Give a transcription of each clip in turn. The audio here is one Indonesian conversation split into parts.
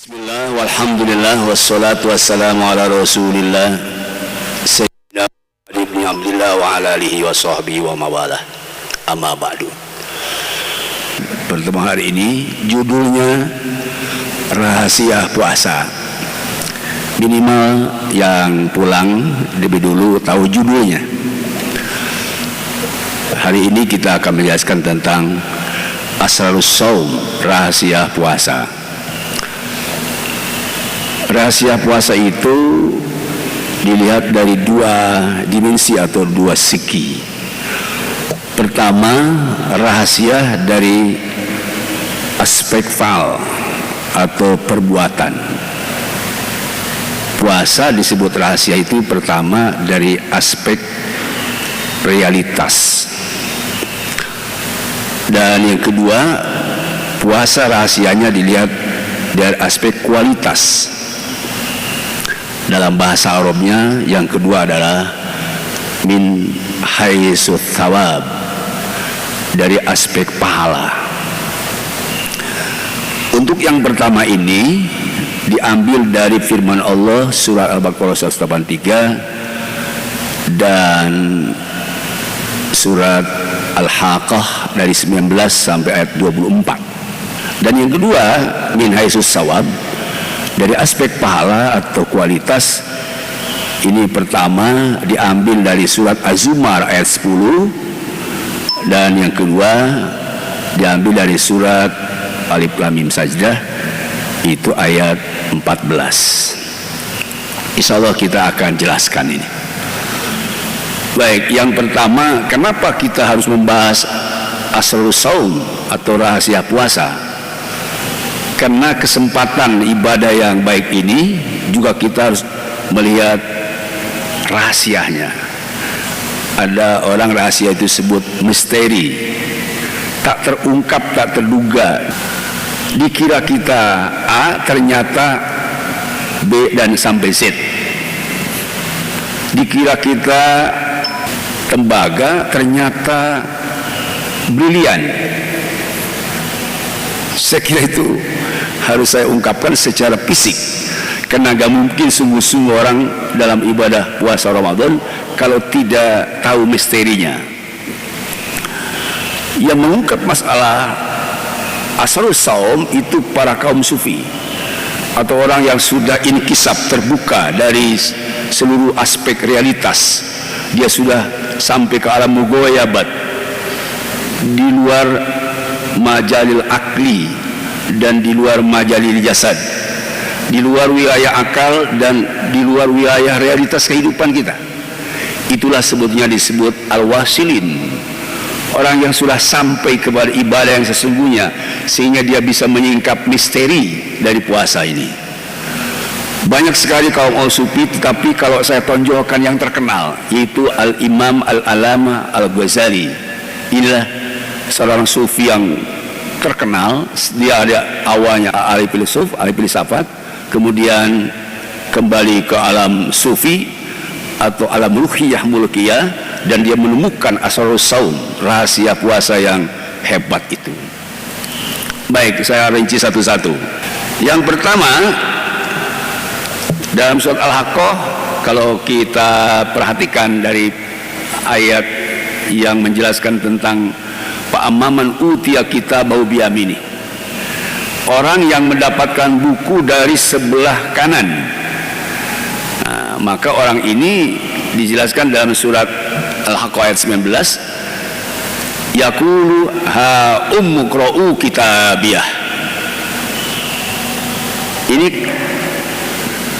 Bismillah, walhamdulillah, wassalatu wassalamu ala rasulillah Sayyidina ibn Abdillah wa ala alihi wa sahbihi wa mawalah. Amma ba'du. Pertemuan hari ini judulnya Rahasia Puasa. Minimal yang pulang lebih dulu tahu judulnya. Hari ini kita akan menjelaskan tentang Asrarus Shaum, rahasia puasa. Rahasia puasa itu dilihat dari dua dimensi atau dua segi. Pertama, rahasia dari aspek faal atau perbuatan. Puasa disebut rahasia itu pertama dari aspek realitas. Dan yang kedua, puasa rahasianya dilihat dari aspek kualitas. Dalam bahasa Arabnya yang kedua adalah min haitsu thawab, dari aspek pahala. Untuk yang pertama ini diambil dari firman Allah surat Al-Baqarah 183 dan surat Al-Haqqah dari 19 sampai ayat 24. Dan yang kedua min haitsu thawab, dari aspek pahala atau kualitas, ini pertama diambil dari surat Az-Zumar ayat 10, dan yang kedua diambil dari surat Alif Lam Mim Sajdah, itu ayat 14. Insya Allah kita akan jelaskan ini. Baik, yang pertama, kenapa kita harus membahas Asrarus Shaum atau rahasia puasa? Karena kesempatan ibadah yang baik ini juga kita harus melihat rahasianya. Ada orang rahasia itu disebut misteri, tak terungkap, tak terduga. Dikira kita A, ternyata B dan sampai Z. Dikira kita tembaga, ternyata brilian. Saya kira itu harus saya ungkapkan secara fisik, karena gak mungkin sungguh-sungguh orang dalam ibadah puasa Ramadan kalau tidak tahu misterinya. Yang mengungkap masalah Asrarus Shaum itu para kaum sufi atau orang yang sudah inkisab, terbuka dari seluruh aspek realitas. Dia sudah sampai ke alam mughayabat, di luar majalil akli dan di luar majalil jasad, di luar wilayah akal dan di luar wilayah realitas kehidupan kita. Itulah sebutnya disebut al-wasilin, orang yang sudah sampai kepada ibadah yang sesungguhnya, sehingga dia bisa menyingkap misteri dari puasa ini. Banyak sekali kaum al-sufi, tetapi kalau saya tonjolkan yang terkenal, yaitu al-imam al-alama al-Ghazali. Inilah seorang sufi yang terkenal. Dia ada awalnya ahli filsuf, ahli filsafat, kemudian kembali ke alam sufi atau alam ruhiyah mulkiyah, dan dia menemukan Asrarus Shaum, rahasia puasa yang hebat itu. Baik, saya rinci satu-satu. Yang pertama, dalam surat Al-Haqqah, kalau kita perhatikan dari ayat yang menjelaskan tentang Fa'amman utiya kitabahu biyamini, orang yang mendapatkan buku dari sebelah kanan. Nah, maka orang ini dijelaskan dalam surat Al-Haqqah ayat 19, yaqulu ha ummuqra'u kitabiyah. Ini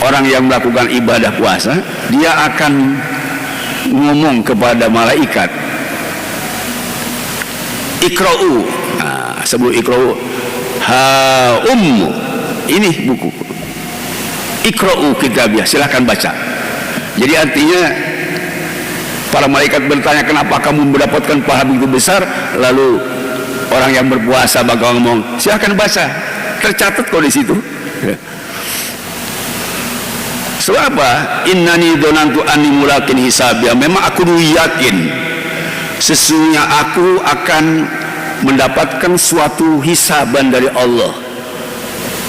orang yang melakukan ibadah puasa, dia akan ngomong kepada malaikat, ikra'u. Nah, sebelum ikra'u, ha ummu, ini buku, ikra'u kitabiyah, silahkan baca. Jadi artinya para malaikat bertanya, kenapa kamu mendapatkan pahala begitu besar? Lalu orang yang berpuasa bakal ngomong, silahkan baca, tercatat kok di situ. Sebab apa? Innani dzanantu anni mulakin hisabiyah, memang aku yakin sesungguhnya aku akan mendapatkan suatu hisaban dari Allah.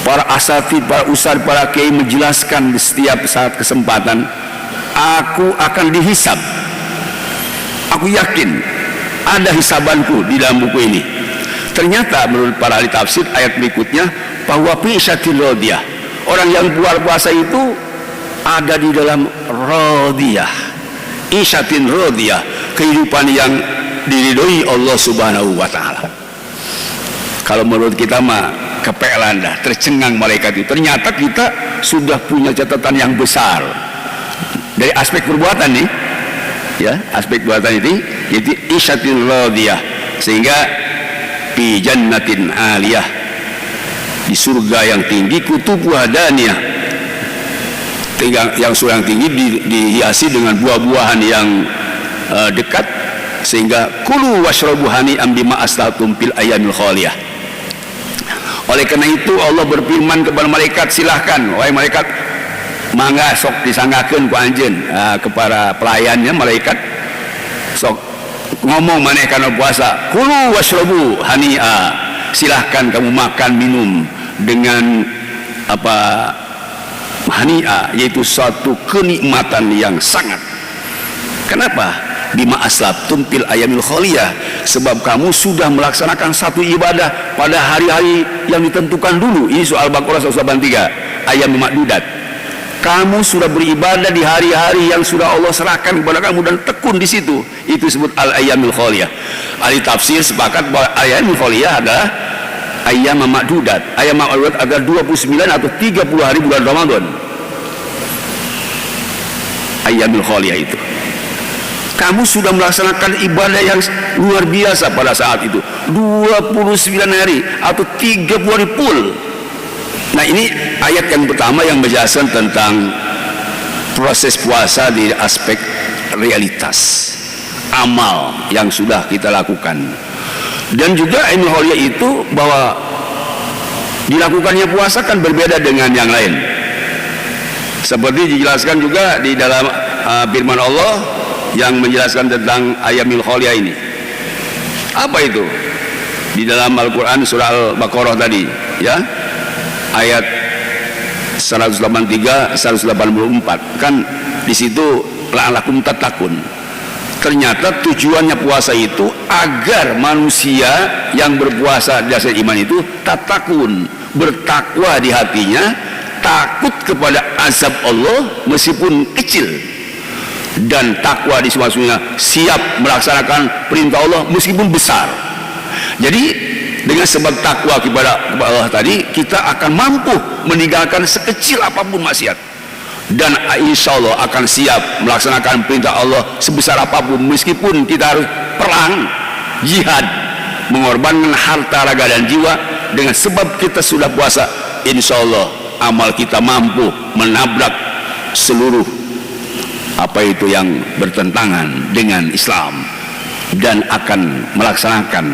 para asatid, para ustadz, para kiai menjelaskan di setiap saat kesempatan, aku akan dihisab. Aku yakin ada hisabanku di dalam buku ini. Ternyata menurut para ahli tafsir ayat berikutnya bahwa fi'isyatil radiyah, orang yang puasa itu ada di dalam radiyah, isyatin radiyah, kehidupan yang diridhoi Allah Subhanahu wa taala. Kalau menurut kita mah kepelan dah, tercengang malaikat itu. Ternyata kita sudah punya catatan yang besar dari aspek perbuatan nih, ya, aspek perbuatan itu isyatin radiyah, sehingga fi jannatin aliyah, di surga yang tinggi, kutubuha daniyah, yang surga yang tinggi dihiasi dengan buah-buahan yang dekat, sehingga kulu washrabu hani'an bima aslatum fil ayyamil khaliyah. Oleh karena itu Allah berfirman kepada malaikat, silahkan wahai malaikat, mangga sok disanggakeun ku anjeun. Kepada pelayannya malaikat, sok ngomong maneh kana puasa, kulu washrabu hani'a, silahkan kamu makan minum dengan apa, hani'a, yaitu suatu kenikmatan yang sangat. Kenapa? Bima aslabtum fil ayyamil khaliyah, sebab kamu sudah melaksanakan satu ibadah pada hari-hari yang ditentukan dulu. Ini soal Baqarah 183 ayat ma'dudat. Kamu sudah beribadah di hari-hari yang sudah Allah serahkan kepada kamu dan tekun di situ. Itu disebut al-ayyamil khaliyah. Ahli tafsir sepakat bahwa ayyamil khaliyah adalah ayyam ma'dudat. Ayyam ma'dudat adalah 29 atau 30 hari bulan Ramadan. Ayyamil khaliyah itu. Kamu sudah melaksanakan ibadah yang luar biasa pada saat itu, 29 hari atau 30 hari full. Nah, ini ayat yang pertama yang menjelaskan tentang proses puasa di aspek realitas amal yang sudah kita lakukan. Dan juga ilmu khaliyah itu bahwa dilakukannya puasa kan berbeda dengan yang lain, seperti dijelaskan juga di dalam firman Allah yang menjelaskan tentang ayyamil khaliyah ini. Apa itu? Di dalam Al-Quran surah Al-Baqarah tadi, ya, ayat 183 184, kan di situ la'allakum tattaqun. Ternyata tujuannya puasa itu agar manusia yang berpuasa dasar iman itu tattaqun, bertakwa di hatinya, takut kepada azab Allah meskipun kecil, dan takwa di semuanya siap melaksanakan perintah Allah meskipun besar. Jadi dengan sebab takwa kepada Allah tadi, kita akan mampu meninggalkan sekecil apapun maksiat, dan insya Allah akan siap melaksanakan perintah Allah sebesar apapun, meskipun kita harus perang, jihad, mengorbankan harta, raga, dan jiwa. Dengan sebab kita sudah puasa, insya Allah amal kita mampu menabrak seluruh apa itu yang bertentangan dengan Islam, dan akan melaksanakan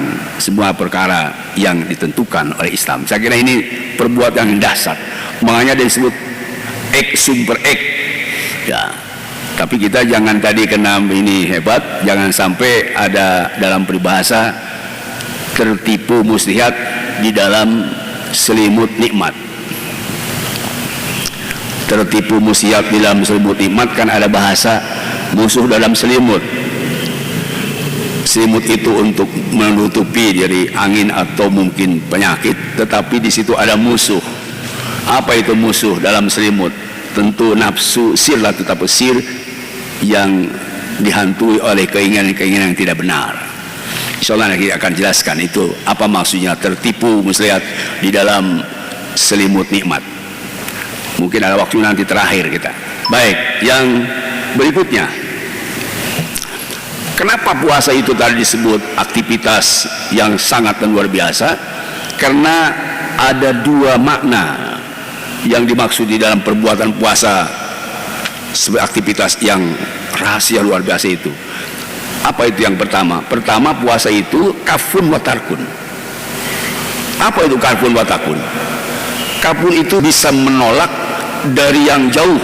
semua perkara yang ditentukan oleh Islam. Saya kira ini perbuatan yang dasar, makanya disebut ek super ek, ya. Tapi kita jangan tadi kena ini hebat, jangan sampai ada dalam peribahasa tertipu muslihat di dalam selimut nikmat. Tertipu musyiat di dalam selimut nikmat, kan ada bahasa musuh dalam selimut. Selimut itu untuk menutupi dari angin atau mungkin penyakit, tetapi di situ ada musuh. Apa itu musuh dalam selimut? Tentu nafsu sir lah, tetap sir yang dihantui oleh keinginan-keinginan yang tidak benar. Insyaallah kita akan jelaskan itu apa maksudnya tertipu muslihat di dalam selimut nikmat. Mungkin ada waktu nanti terakhir kita. Baik, yang berikutnya, kenapa puasa itu tadi disebut aktivitas yang sangat dan luar biasa? Karena ada dua makna yang dimaksud di dalam perbuatan puasa sebagai aktivitas yang rahasia luar biasa itu. Apa itu yang pertama? Pertama, puasa itu kafun wa tarkun. Apa itu kafun wa tarkun? Kafun itu bisa menolak dari yang jauh,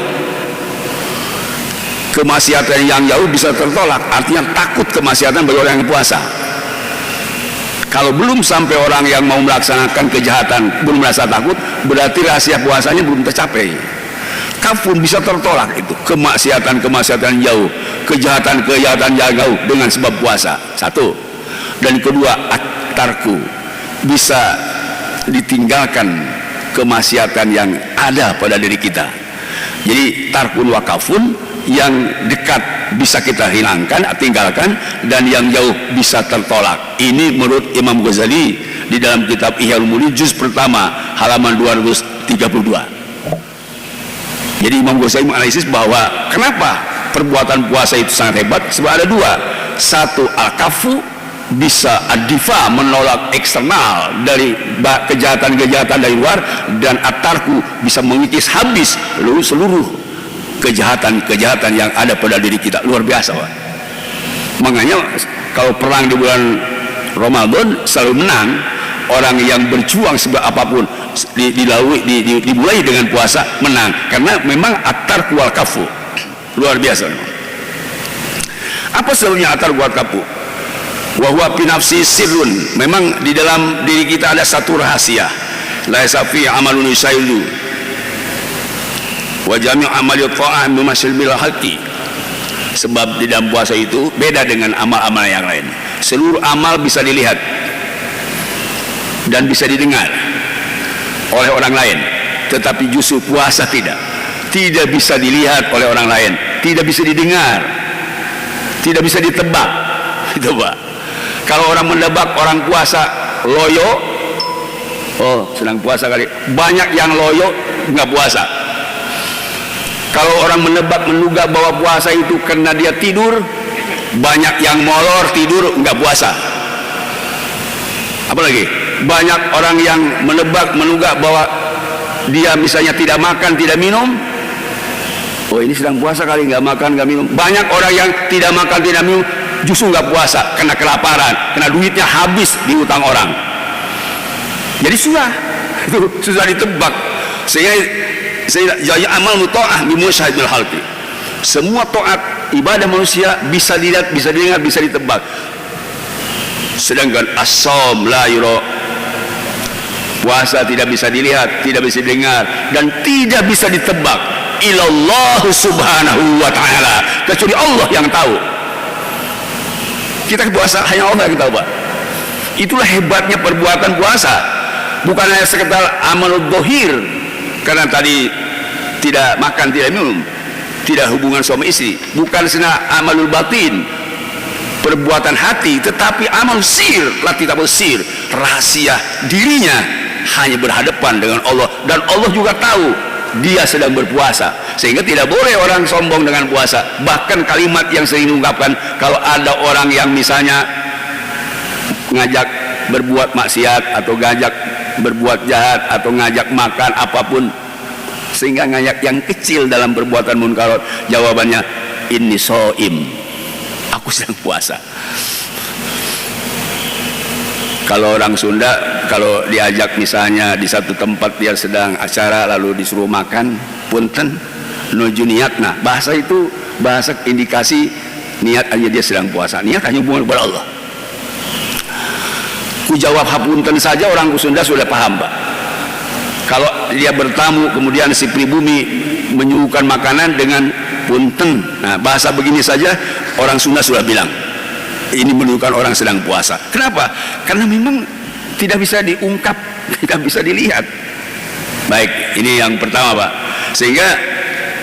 kemaksiatan yang jauh bisa tertolak, artinya takut kemaksiatan bagi orang yang puasa. Kalau belum sampai orang yang mau melaksanakan kejahatan belum merasa takut, berarti rahasia puasanya belum tercapai. Kafun bisa tertolak itu, kemaksiatan jauh, kejahatan jauh dengan sebab puasa. Satu. Dan kedua, at-tarku, bisa ditinggalkan kemaksiatan yang ada pada diri kita. Jadi tarkun wa kafun, yang dekat bisa kita hilangkan, tinggalkan, dan yang jauh bisa tertolak. Ini menurut Imam Ghazali di dalam kitab Ihya Ulumuddin juz pertama halaman 232. Jadi Imam Ghazali menganalisis bahwa kenapa perbuatan puasa itu sangat hebat, sebab ada dua. Satu, al-kafu, bisa adifa, menolak eksternal dari kejahatan-kejahatan dari luar, dan atarku, bisa mengikis habis seluruh kejahatan yang ada pada diri kita. Luar biasa, Pak. Makanya kalau perang di bulan Ramadan selalu menang. Orang yang berjuang sebab apapun dimulai dengan puasa menang, karena memang at-tarku wal kafu. Luar biasa. Apa sebabnya at-tarku wal kafu? Wa huwa fi nafsi sirrun. Memang di dalam diri kita ada satu rahasia. La yasafi amalun yusailu wa jami'u amali ta'am bimasil bil haqi. Sebab di dalam puasa itu beda dengan amal-amal yang lain. Seluruh amal bisa dilihat dan bisa didengar oleh orang lain, tetapi justru puasa tidak bisa dilihat oleh orang lain, tidak bisa didengar, tidak bisa ditebak. Itu, Pak. Kalau orang menebak orang puasa loyo, oh sedang puasa kali. Banyak yang loyo nggak puasa. Kalau orang menduga bahwa puasa itu karena dia tidur, banyak yang molor tidur nggak puasa. Apalagi banyak orang yang menduga bahwa dia misalnya tidak makan, tidak minum, oh ini sedang puasa kali, nggak makan, nggak minum. Banyak orang yang tidak makan, tidak minum, justru nggak puasa karena kelaparan, karena duitnya habis di utang orang. Jadi susah ditebak. Sehingga amal muta'ah bimusyahidil halqi. Semua taat ibadah manusia bisa dilihat, bisa didengar, bisa ditebak. Sedangkan as-shaum la yura, puasa tidak bisa dilihat, tidak bisa didengar, dan tidak bisa ditebak. Ilallah subhanahu wa ta'ala, kecuali Allah yang tahu. Kita puasa hanya Allah yang tahu, Pak. Itulah hebatnya perbuatan puasa. Bukan hanya sekedar amalul dhahir, karena tadi tidak makan, tidak minum, tidak hubungan suami istri. Bukan sekedar amalul batin, perbuatan hati, tetapi amal sir, latitabul sir, rahasia dirinya hanya berhadapan dengan Allah, dan Allah juga tahu dia sedang berpuasa. Sehingga tidak boleh orang sombong dengan puasa. Bahkan kalimat yang sering diungkapkan kalau ada orang yang misalnya ngajak berbuat maksiat atau ngajak berbuat jahat atau ngajak makan apapun, sehingga ngajak yang kecil dalam perbuatan munkarat, jawabannya inni shaim, aku sedang puasa. Kalau orang Sunda, kalau diajak misalnya di satu tempat dia sedang acara lalu disuruh makan, punten nuju niatna, bahasa itu bahasa indikasi niat aja dia sedang puasa, niat hanya hubungan kepada Allah. Ku jawab hapunten saja orang Sunda sudah paham, Pak. Kalau dia bertamu kemudian si pribumi menyuguhkan makanan dengan punten, nah bahasa begini saja orang Sunda sudah bilang ini menunjukkan orang sedang puasa. Kenapa? Karena memang tidak bisa diungkap, tidak bisa dilihat. Baik, ini yang pertama, Pak. Sehingga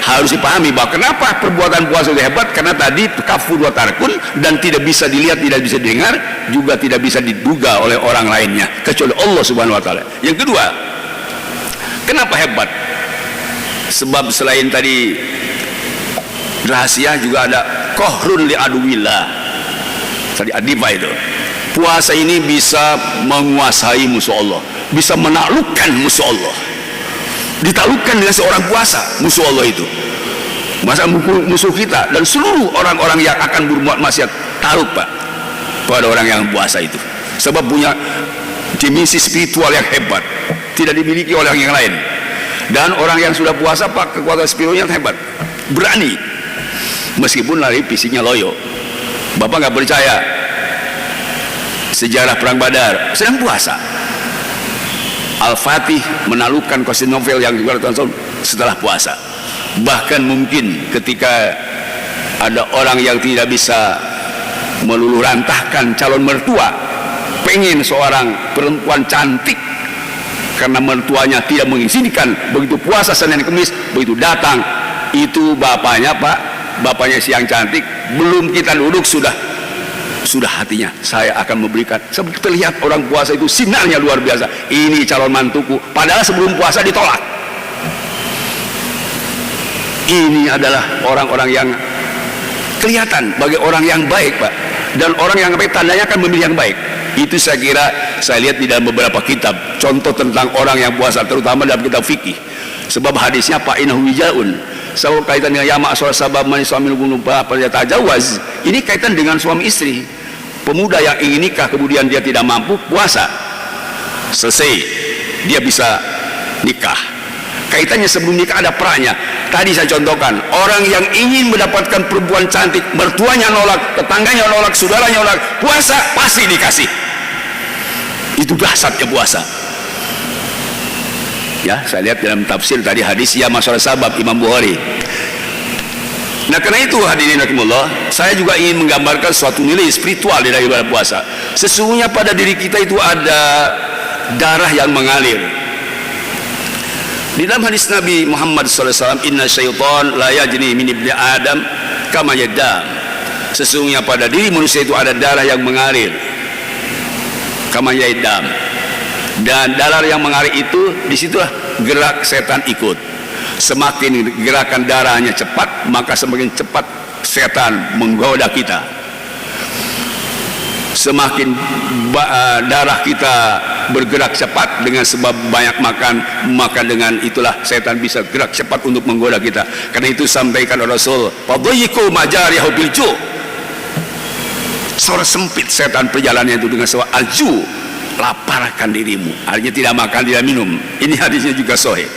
harus dipahami bahwa kenapa perbuatan puasa itu hebat, karena tadi kafur wa tarkun, dan tidak bisa dilihat, tidak bisa didengar, juga tidak bisa diduga oleh orang lainnya kecuali Allah Subhanahu wa taala. Yang kedua, kenapa hebat? Sebab selain tadi rahasia juga ada qahrun li aduwillah. Tadi adifa itu, puasa ini bisa menguasai musuh Allah, bisa menaklukkan musuh Allah. Ditaklukkan dengan seorang puasa musuh Allah itu, masa musuh kita dan seluruh orang-orang yang akan berbuat maksiat takluk, Pak, pada orang yang puasa itu. Sebab punya dimensi spiritual yang hebat, tidak dimiliki oleh orang yang lain. Dan orang yang sudah puasa, Pak, kekuatan spiritualnya hebat, berani meskipun lari fisiknya loyo. Bapak nggak percaya, sejarah perang Badar sedang puasa. Al-Fatih menaklukkan Konstantinopel yang juga setelah puasa. Bahkan mungkin ketika ada orang yang tidak bisa meluluh lantahkan calon mertua, pengen seorang perempuan cantik, karena mertuanya tidak mengizinkan, begitu puasa Senin Kemis, begitu datang itu bapaknya, Pak, bapaknya si yang cantik, belum kita duduk sudah hatinya, saya akan memberikan. Terlihat orang puasa itu sinarnya luar biasa, ini calon mantuku, padahal sebelum puasa ditolak. Ini adalah orang-orang yang kelihatan bagi orang yang baik, Pak, dan orang yang baik tandanya akan memilih yang baik. Itu saya kira, saya lihat di dalam beberapa kitab contoh tentang orang yang puasa, terutama dalam kitab fikih, sebab hadisnya Pak Inahu Wijaun selalu kaitan dengan yama asal sabab manis suami lupa pada tajawaz. Ini kaitan dengan suami istri. Pemuda yang ingin nikah kemudian dia tidak mampu puasa, selesai dia bisa nikah. Kaitannya sebelum nikah ada pranya. Tadi saya contohkan, orang yang ingin mendapatkan perempuan cantik, mertuanya nolak, tetangganya nolak, saudaranya nolak, puasa pasti dikasih. Itu dahsyatnya puasa. Ya, saya lihat dalam tafsir tadi hadis ya masalah sabab Imam Bukhari. Nah, karena itu hadirin rahimakumullah, saya juga ingin menggambarkan suatu nilai spiritual di dalam ibadah puasa. Sesungguhnya pada diri kita itu ada darah yang mengalir. Di dalam hadis Nabi Muhammad SAW, inna syaitan la yajri min ibni Adam kama yadam. Sesungguhnya pada diri manusia itu ada darah yang mengalir, kama yadam. Dan darah yang mengalir itu, disitulah gerak setan ikut. Semakin gerakan darahnya cepat, maka semakin cepat setan menggoda kita. Semakin darah kita bergerak cepat dengan sebab banyak makan, maka dengan itulah setan bisa gerak cepat untuk menggoda kita. Karena itu sampaikan Rasul, fadhiku majarihu bil ju'. Seorang sempit setan perjalanannya itu dengan sebab alju, laparkan dirimu. Artinya tidak makan, tidak minum. Ini hadisnya juga sahih.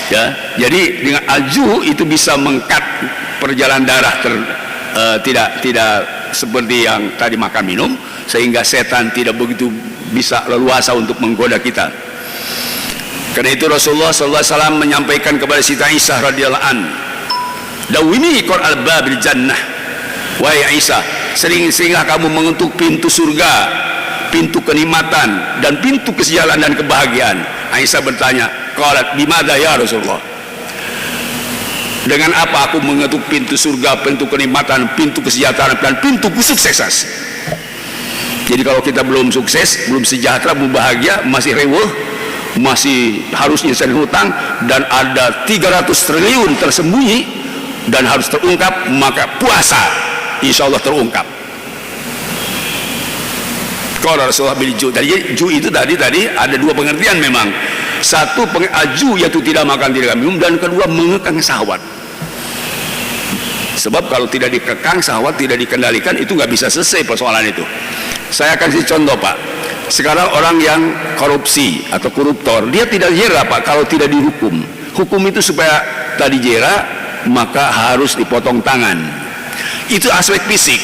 Ya, jadi dengan alju itu bisa mengkat perjalanan darah tidak seperti yang tadi makan minum, sehingga setan tidak begitu bisa leluasa untuk menggoda kita. Karena itu Rasulullah SAW menyampaikan kepada Siti Aisyah radhiyallahu an, dawini qur al-babil jannah, wahai Aisyah, sering-seringlah kamu mengetuk pintu surga, pintu kenikmatan dan pintu kesejahteraan dan kebahagiaan. Aisyah bertanya, qalat bimada ya Rasulullah, dengan apa aku mengetuk pintu surga, pintu kenikmatan, pintu kesejahteraan dan pintu kesuksesan? Jadi kalau kita belum sukses, belum sejahtera, belum bahagia, masih rewel, masih harus nyelesain hutang, dan ada 300 triliun tersembunyi dan harus terungkap, maka puasa insya Allah terungkap. Kalau Rasulullah bil ju', jadi ju' itu tadi ada dua pengertian memang. Satu ju yaitu tidak makan, tidak minum, dan kedua mengekang syahwat. Sebab kalau tidak dikekang syahwat, tidak dikendalikan, itu nggak bisa selesai persoalan itu. Saya kasih contoh, Pak. Sekarang orang yang korupsi atau koruptor, dia tidak jera, Pak, kalau tidak dihukum. Hukum itu supaya tadi jera, maka harus dipotong tangan. Itu aspek fisik.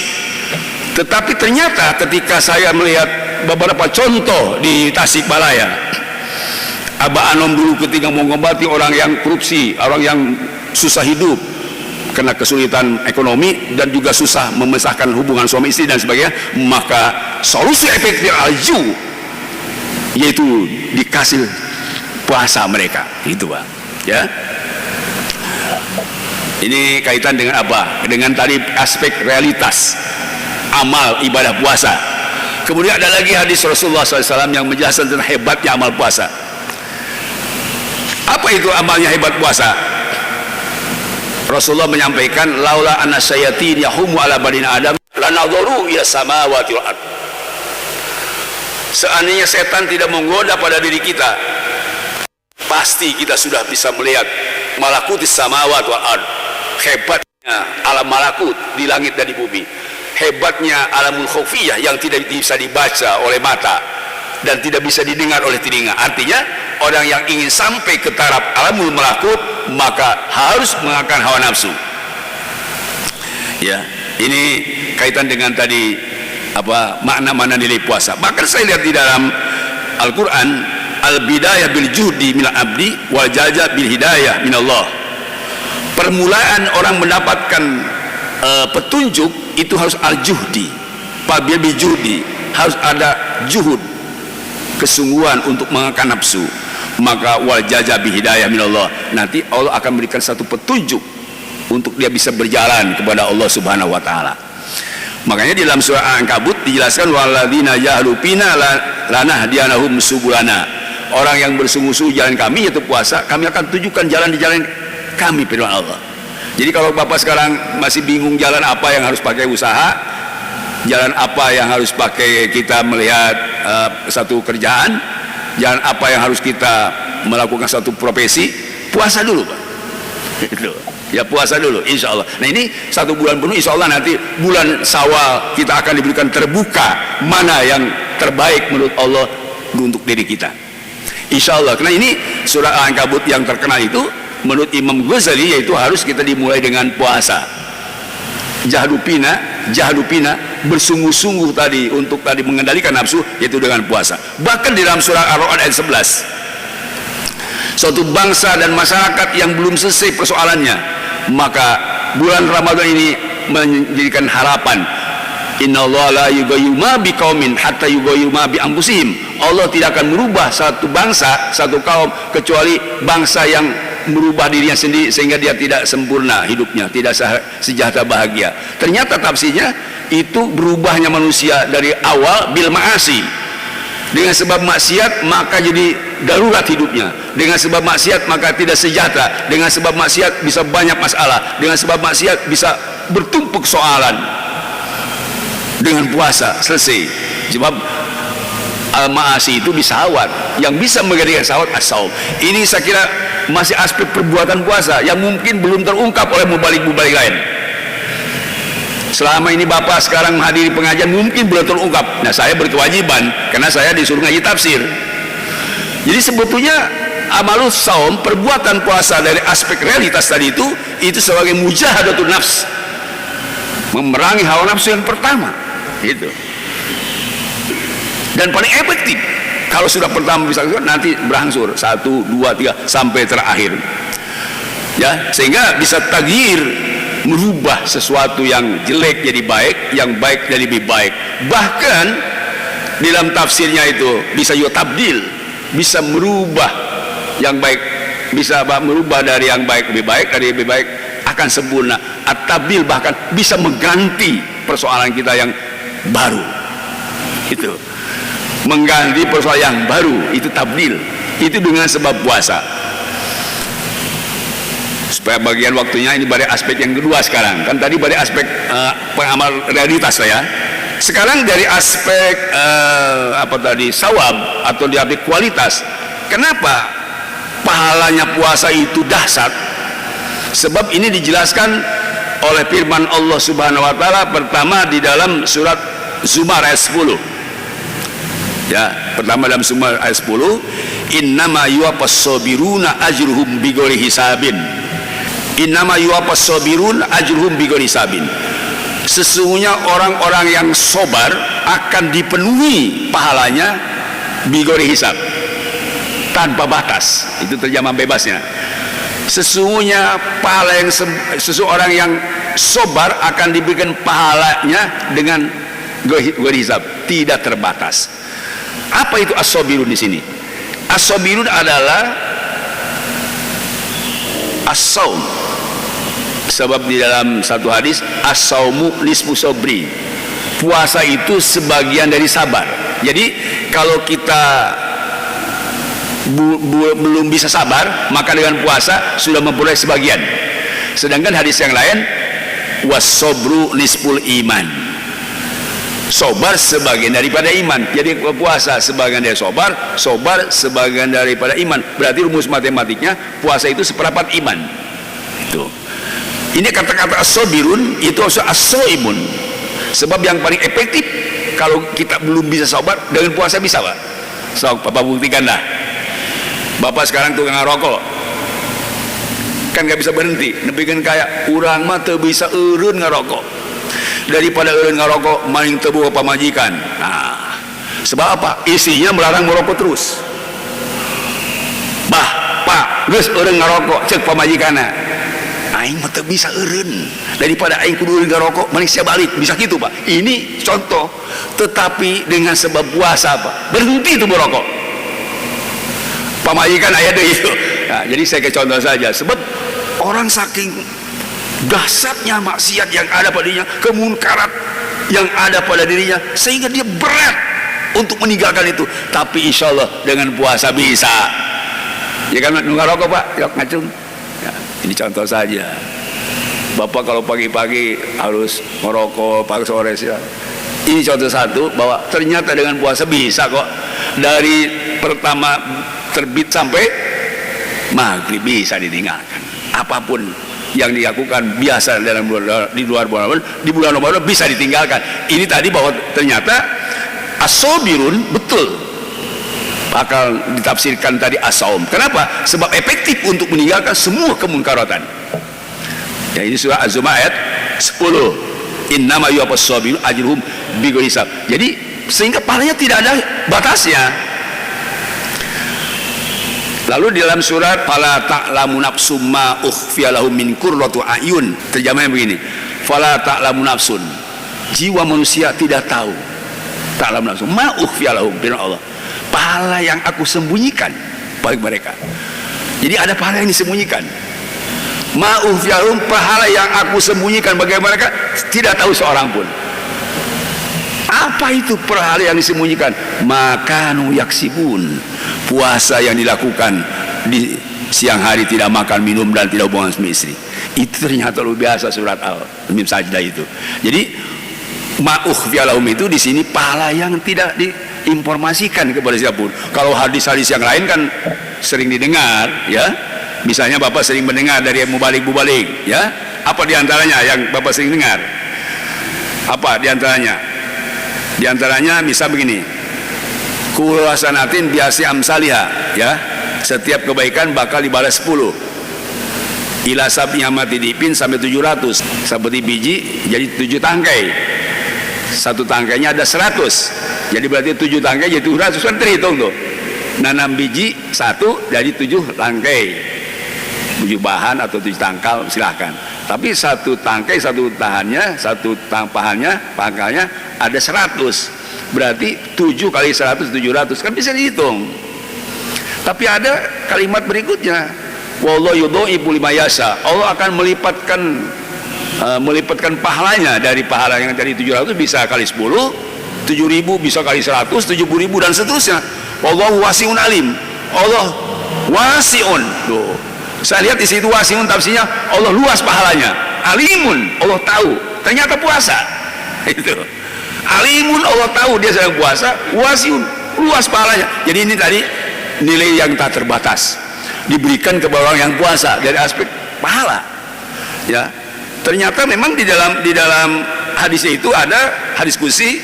Tetapi ternyata ketika saya melihat beberapa contoh di Tasikmalaya, Abah Anom dulu ketika mengobati orang yang korupsi, orang yang susah hidup karena kesulitan ekonomi dan juga susah memisahkan hubungan suami istri dan sebagainya, maka solusi efektif alju yaitu dikasih puasa mereka, itu Pak. Ya, ini kaitan dengan apa? Dengan tadi aspek realitas amal ibadah puasa. Kemudian ada lagi hadis Rasulullah SAW yang menjelaskan tentang hebatnya amal puasa. Apa itu amalnya hebat puasa? Rasulullah menyampaikan, laula anna syayatin yahumu ala badin adam lanadharu ila samawati wal ard. Seandainya setan tidak menggoda pada diri kita, pasti kita sudah bisa melihat malakutis samawati wal ard. Hebatnya alam malakut di langit dan di bumi. Hebatnya alamul khufiyah yang tidak bisa dibaca oleh mata dan tidak bisa didengar oleh telinga. Artinya orang yang ingin sampai ke taraf alamul malakut, maka harus mengalahkan hawa nafsu. Ya, ini kaitan dengan tadi makna-makna nilai puasa. Bahkan saya lihat di dalam Al-Quran, al-bidayah bil juhdi minal abdi wal jaza bil hidayah minallah. Permulaan orang mendapatkan petunjuk itu harus al-juhdi, bil juhdi, harus ada juhud, kesungguhan untuk mengangkat nafsu. Maka wal jaza bil hidayah minallah, nanti Allah akan berikan satu petunjuk untuk dia bisa berjalan kepada Allah Subhanahu wa taala. Makanya di dalam surah Al-Ankabut dijelaskan walladzina jahadu fina lanahdiyanahum subulana. Orang yang bersungguh-sungguh jalan kami yaitu puasa, kami akan tunjukkan jalan di jalan kami, firman Allah. Jadi kalau Bapak sekarang masih bingung jalan apa yang harus pakai usaha, jalan apa yang harus pakai kita melihat satu kerjaan, jalan apa yang harus kita melakukan satu profesi, puasa dulu, Pak. Itu. Ya, puasa dulu, insya Allah. Nah, ini 1 bulan penuh, insya Allah nanti bulan Syawal kita akan diberikan terbuka mana yang terbaik menurut Allah untuk diri kita, insya Allah. Karena ini surah Al-Ankabut yang terkenal itu menurut Imam Ghazali yaitu harus kita dimulai dengan puasa. Jahadupina bersungguh-sungguh tadi untuk tadi mengendalikan nafsu yaitu dengan puasa. Bahkan di dalam surah Ar-Ra'd ayat 11, suatu bangsa dan masyarakat yang belum selesai persoalannya, maka bulan Ramadan ini menjadikan harapan. Innallaha la yughayyiru ma biqaumin hatta yughayyiru ma bi anfusihim. Allah tidak akan merubah satu bangsa, satu kaum kecuali bangsa yang merubah dirinya sendiri sehingga dia tidak sempurna hidupnya, tidak sejahtera bahagia. Ternyata tafsirnya itu berubahnya manusia dari awal bil ma'asi. Dengan sebab maksiat maka jadi darurat hidupnya. Dengan sebab maksiat maka tidak sejahtera. Dengan sebab maksiat bisa banyak masalah. Dengan sebab maksiat bisa bertumpuk soalan. Dengan puasa selesai. Sebab al-ma'asi itu bisawat. Yang bisa menggantikan sawat as-saum. Ini saya kira masih aspek perbuatan puasa yang mungkin belum terungkap oleh mubalik-mubalik lain. Selama ini Bapak sekarang menghadiri pengajian mungkin belum terungkap. Nah, saya berkewajiban karena saya disuruh ngaji tafsir. Jadi sebetulnya amalus saum, perbuatan puasa dari aspek realitas tadi itu sebagai mujahadatun nafs, memerangi hawa nafsu yang pertama itu. Dan paling efektif kalau sudah pertama bisa nanti berangsur 1, 2, 3 sampai terakhir. Ya, sehingga bisa taghyir, merubah sesuatu yang jelek jadi baik, yang baik jadi lebih baik. Bahkan dalam tafsirnya itu bisa tabdil, bisa merubah yang baik, bisa merubah dari yang baik lebih baik, dari lebih baik akan sempurna. At-tabdil bahkan bisa mengganti persoalan kita yang baru. Itu mengganti persoalan yang baru, itu tabdil. Itu dengan sebab puasa. Supaya bagian waktunya ini pada aspek yang kedua sekarang. Kan tadi pada aspek pengamal realitas saya. Sekarang dari aspek sawab atau di aspek kualitas. Kenapa pahalanya puasa itu dahsyat? Sebab ini dijelaskan oleh firman Allah Subhanahu wa taala pertama di dalam surat Zumar ayat 10. Ya, pertama dalam Zumar ayat 10, innama yuwaffas sabiruna ajruhum bighairi hisabin. Innama yuwaffas sabirun ajruhum bighairi hisabin. Sesungguhnya orang-orang yang sabar akan dipenuhi pahalanya bighairi hisab, tanpa batas. Itu terjemah bebasnya. Sesungguhnya pahala yang seseorang yang sabar akan diberikan pahalanya dengan ghairi hisab, tidak terbatas. Apa itu as-sabirun di sini? As-sabirun adalah as-saum. Sebab di dalam satu hadis as-saumu nisfu sabri. Puasa itu sebagian dari sabar. Jadi kalau kita belum bisa sabar, maka dengan puasa sudah memperoleh sebagian. Sedangkan hadis yang lain was-sabru nisful iman. Sobar sebagian daripada iman. Jadi puasa sebagian dari sobar, sobar sebagian daripada iman. Berarti rumus matematiknya puasa itu seperempat iman. Itu. Ini kata-kata as-sabirun itu as-shaimun. Sebab yang paling efektif kalau kita belum bisa sobar dengan puasa bisa, Pak. So, Bapak buktikan dah. Bapak sekarang tukang rokok, kan nggak bisa berhenti. Nebikan kayak urang mah teu bisa eureun ngarokok. daripada eureun ngarokok maning tebu pamajikan. Nah, sebab apa? Isinya melarang merokok terus. Bah, Pak, geus eureun ngarokok cek pamajikanna. Aing mah teu bisa eureun. Daripada aing kudu eureun ngarokok maning sia balik. Bisa gitu, Pak. Ini contoh. Tetapi dengan sebab puasa, Pak, berhenti itu merokok. Pamajikan aya deui itu. Nah, jadi saya ke contoh saja. Sebab orang saking dahsyatnya maksiat yang ada padanya, kemunkarat yang ada pada dirinya, sehingga dia berat untuk meninggalkan itu. Tapi insya Allah dengan puasa bisa. Ya kan, ngarokok Pak, yok ngacung. Ya, ini contoh saja. Bapak kalau pagi-pagi harus merokok, pagi sore sih. Ini contoh satu bahwa ternyata dengan puasa bisa kok. Dari pertama terbit sampai maghrib bisa ditinggalkan. Apapun yang dilakukan biasa di luar bulan Ramadan, di bulan Ramadan bisa ditinggalkan. Ini tadi bahwa ternyata as-sabirun betul bakal ditafsirkan tadi as-saum. Kenapa? Sebab efektif untuk meninggalkan semua kemunkaratan. Ya, ini surah Az-Zumar ayat 10. Innama yuwaffas sabirun ajruhum bighairi hisab. Jadi sehingga pahalanya tidak ada batasnya. Lalu di dalam surat fala ta'lamu nafsum ma ukhfiya lahum min qurrati ayun, terjemahnya begini, fala ta'lamu nafsun, jiwa manusia tidak tahu, ta'lamu nafsum ma ukhfiya lahum, firman Allah, pahala yang aku sembunyikan bagi mereka. Jadi ada pahala yang disembunyikan. Ma ukhfiya lahum, pahala yang aku sembunyikan bagi mereka, tidak tahu seorang pun. Apa itu pahala yang disembunyikan? Makanu yaksibun, puasa yang dilakukan di siang hari, tidak makan minum dan tidak hubungan suami istri. Itu ternyata luar biasa surat Al-Mim Sajdah itu. Jadi ma'ukhfiyalahum itu di sini pahala yang tidak diinformasikan kepada siapapun. Kalau hadis-hadis yang lain kan sering didengar, ya. Misalnya Bapak sering mendengar dari mubalik, ya. Apa diantaranya yang Bapak sering dengar? Apa diantaranya? Di antaranya misal begini, kullu hasanatin biasi amsalha, ya, setiap kebaikan bakal dibalas 10. Ila sab'i amati dipin sampai 700. Seperti biji jadi 7 tangkai. Satu tangkainya ada 100. Jadi berarti 7 tangkai jadi 700, kan terhitung tuh. Nanam biji 1 jadi 7 tangkai. 7 bahan atau 7 tangkal silahkan. Tapi satu tangkai, satu tahannya, satu pahalnya, pangkalnya ada 100. Berarti 7 kali 100, 700, kan bisa dihitung. Tapi ada kalimat berikutnya, wallahu yudha'ifu liman yasha, Allah akan melipatkan pahalanya. Dari pahala yang tadi 700 bisa kali 10, 7.000 bisa kali 100, 70.000 dan seterusnya. Wallahu wasi'un alim, Allah wasi'un. Tuh, saya lihat di situ wasi'un tafsirnya Allah luas pahalanya. Alimun, Allah tahu. Ternyata puasa. Itu. Alimun, Allah tahu dia sedang puasa. Wasi'un, luas pahalanya. Jadi ini tadi nilai yang tak terbatas diberikan kepada orang yang puasa dari aspek pahala. Ya. Ternyata memang di dalam hadisnya itu ada hadis qudsi,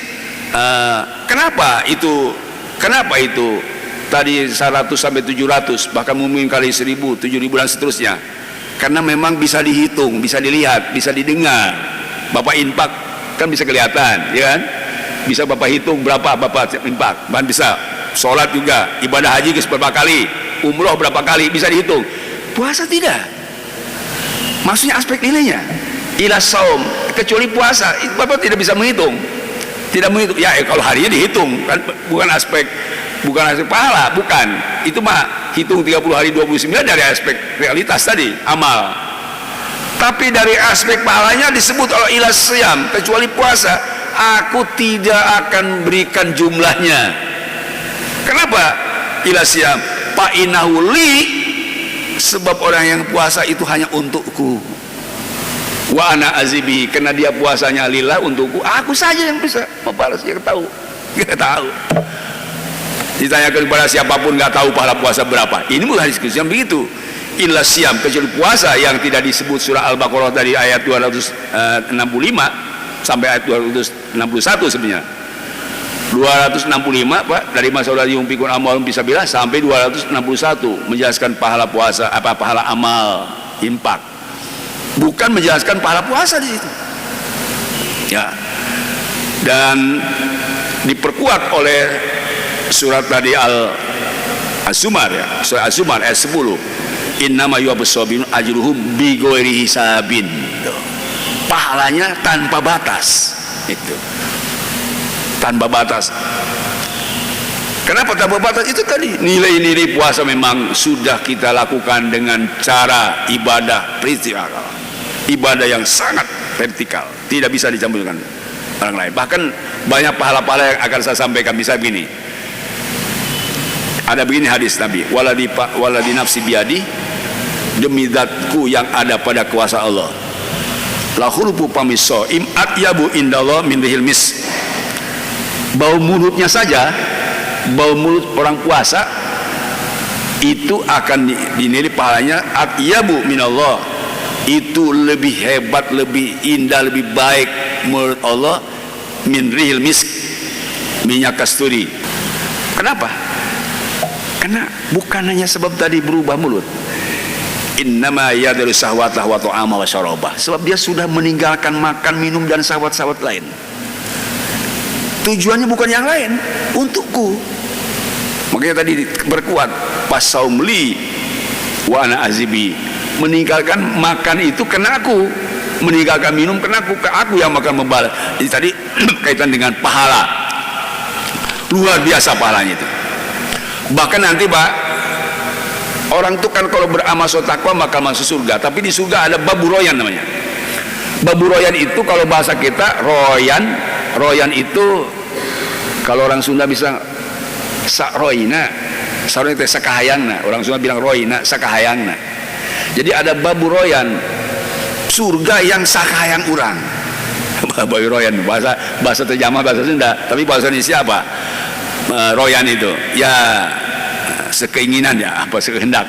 kenapa itu tadi 100 sampai 700, bahkan mungkin kali 1000, 7000 dan seterusnya. Karena memang bisa dihitung, bisa dilihat, bisa didengar. Bapak infak kan bisa kelihatan, ya kan? Bisa Bapak hitung berapa Bapak infak, bahkan bisa sholat juga, ibadah haji berapa kali, umroh berapa kali, bisa dihitung. Puasa tidak. Maksudnya aspek nilainya. Ila saum, kecuali puasa, Bapak tidak bisa menghitung. Tidak menghitung. Ya, kalau harinya dihitung, kan bukan aspek pahala, bukan. Itu mah hitung 30 hari 29 dari aspek realitas tadi, amal. Tapi dari aspek pahalanya disebut oleh ila siyam, kecuali puasa, aku tidak akan berikan jumlahnya. Kenapa? Ila siyam, fa innahu li, sebab orang yang puasa itu hanya untukku. Wa ana azibi, karena dia puasanya lillah, untukku. Aku saja yang bisa membalas, dia tahu. Dia tahu. Ditanyakan kepada siapapun nggak tahu pahala puasa berapa. Ini bukan hadis yang begitu. Illa siyam, kecuali puasa yang tidak disebut surah Al-Baqarah dari ayat 265 sampai ayat 261 sebenarnya. 265 Pak, dari masalah yumpikun amal bisa bilang sampai 261 menjelaskan pahala puasa, pahala amal infak. Bukan menjelaskan pahala puasa di situ. Ya. Dan diperkuat oleh surat tadi Al-Zumar ya, surah Al-Zumar ayat 10. Innama yuwaffas sabirun ajruhum bighairi hisabin. Pahalanya tanpa batas. Itu. Tanpa batas. Kenapa tanpa batas? Itu tadi nilai-nilai puasa memang sudah kita lakukan dengan cara ibadah vertikal. Ibadah yang sangat vertikal, tidak bisa dicampurkan orang lain. Bahkan banyak pahala-pahala yang akan saya sampaikan. Bisa begini, ada begini hadis Nabi, waladi nafsi biadi, demi zatku yang ada pada kuasa Allah, la khulufu pamiso im atyabu indallah min rihil mis. Bau mulutnya saja, bau mulut orang puasa itu akan dinilai pahalanya atyabu minallah, itu lebih hebat, lebih indah, lebih baik menurut Allah min rihil misk, minyak kasturi. Kenapa? Karena bukan hanya sebab tadi berubah mulut. Innama yadru sahwatah wa ta'ama wa syarabah. Sebab dia sudah meninggalkan makan, minum dan syahwat-syahwat lain. Tujuannya bukan yang lain, untukku. Makanya tadi berkuat pasaumli wa ana azibi, meninggalkan makan itu kena aku, meninggalkan minum kena aku yang akan membalas. Jadi tadi kaitan dengan pahala, luar biasa pahalanya itu. Bahkan nanti Pak, orang itu kan kalau beramal takwa maka masuk surga, tapi di surga ada babu royan namanya. Babu royan itu kalau bahasa kita royan itu kalau orang Sunda bisa sakroina, sarone teh sakahayangna, orang Sunda bilang roina, sakahayangna. Jadi ada babu royan, surga yang sakahayang urang. Babu royan bahasa terjemah bahasa Sunda, tapi bahasa Indonesia apa? Royan itu ya sekeinginan ya, apa sekehendak,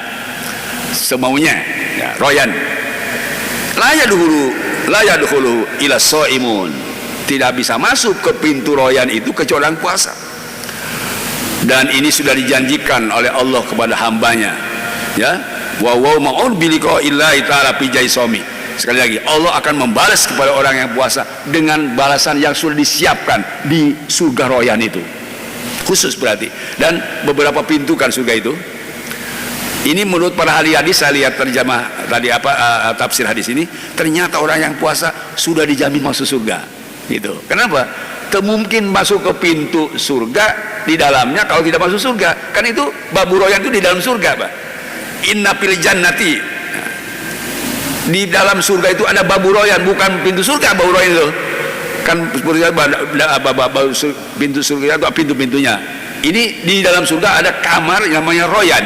semaunya ya, royan. La yadkhulu ila shaimun, tidak bisa masuk ke pintu royan itu kecuali orang puasa. Dan ini sudah dijanjikan oleh Allah kepada hambanya ya, wa ma'un biliqa illahi ta'ala fi jaisomi. Sekali lagi, Allah akan membalas kepada orang yang puasa dengan balasan yang sudah disiapkan di surga royan itu, khusus berarti. Dan beberapa pintu kan surga itu. Ini menurut para ahli hadis, saya lihat terjemah tadi tafsir hadis ini, ternyata orang yang puasa sudah dijamin masuk surga gitu. Kenapa? Mungkin masuk ke pintu surga di dalamnya kalau tidak masuk surga. Kan itu babu royan itu di dalam surga, Pak. Inna fil jannati, di dalam surga itu ada babu royan, bukan pintu surga babu royan itu. Kan pintu surga itu pintu-pintunya. Ini di dalam surga ada kamar yang namanya royan.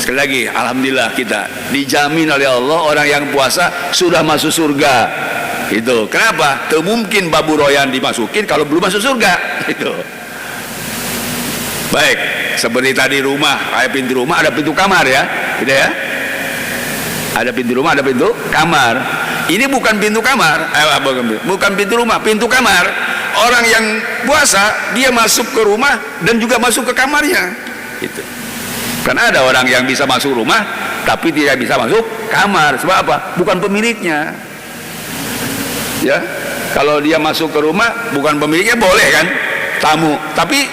Sekali lagi, alhamdulillah kita dijamin oleh Allah orang yang puasa sudah masuk surga. Itu kenapa? Mungkin babu royan dimasukin kalau belum masuk surga. Itu. Baik, seperti tadi rumah, kayak pintu rumah ada pintu kamar ya, gitu ya. Ada pintu rumah, ada pintu kamar. Ini bukan pintu kamar, bukan pintu rumah, pintu kamar. Orang yang puasa dia masuk ke rumah dan juga masuk ke kamarnya. Gitu. Karena ada orang yang bisa masuk rumah tapi tidak bisa masuk kamar. Sebab apa? Bukan pemiliknya. Ya, kalau dia masuk ke rumah bukan pemiliknya boleh kan, tamu. Tapi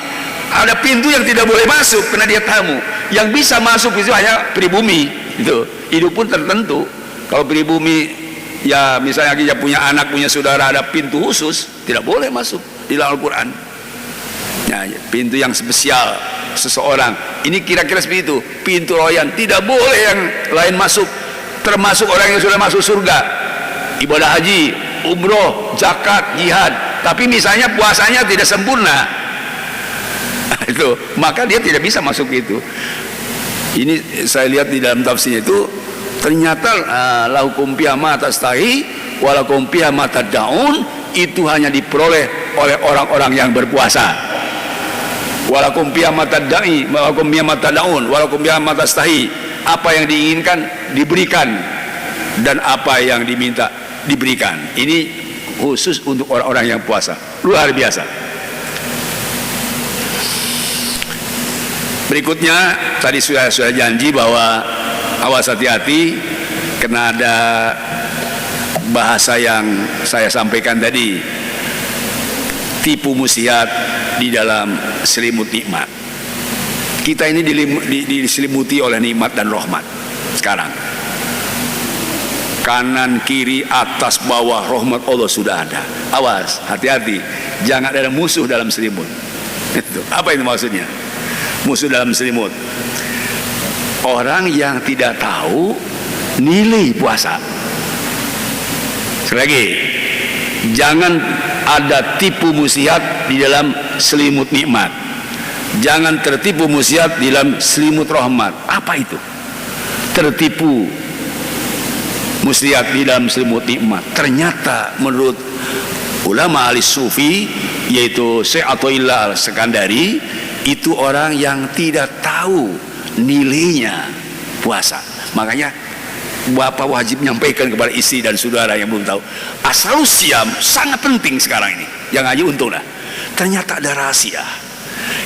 ada pintu yang tidak boleh masuk karena dia tamu. Yang bisa masuk itu hanya pribumi. Itu hidup pun tertentu. Kalau pribumi ya misalnya kita punya anak, punya saudara, ada pintu khusus, tidak boleh masuk di dalam Al-Quran. Ya, pintu yang spesial seseorang. Ini kira-kira seperti itu. Pintu royan, tidak boleh yang lain masuk, termasuk orang yang sudah masuk surga. Ibadah haji, umroh, zakat, jihad. Tapi misalnya puasanya tidak sempurna, itu maka dia tidak bisa masuk itu. Ini saya lihat di dalam tafsirnya itu ternyata lahukum fiha ma tastahi walakum fiha ma tad'un, itu hanya diperoleh oleh orang-orang yang berpuasa. Walakum fiha ma tad'i walakum fiha ma tad'un walakum fiha ma tastahi, apa yang diinginkan diberikan dan apa yang diminta diberikan. Ini khusus untuk orang-orang yang puasa, luar biasa. Berikutnya tadi sudah janji bahwa awas hati-hati karena ada bahasa yang saya sampaikan tadi, tipu muslihat di dalam selimut nikmat. Kita ini diselimuti oleh nikmat dan rahmat sekarang. Kanan, kiri, atas, bawah, rahmat Allah sudah ada. Awas, hati-hati, jangan ada musuh dalam selimut. Itu. Apa itu maksudnya? Musuh dalam selimut. Orang yang tidak tahu nilai puasa. Sekali lagi, jangan ada tipu muslihat di dalam selimut nikmat. Jangan tertipu muslihat di dalam selimut rahmat. Apa itu? Tertipu muslihat di dalam selimut nikmat. Ternyata menurut ulama ahli sufi, yaitu Syekh Athaillah Al-Sekandari, itu orang yang tidak tahu nilainya puasa. Makanya bapak wajib menyampaikan kepada istri dan saudara yang belum tahu, asrul siam sangat penting sekarang ini. Yang aja untung lah. Ternyata ada rahasia.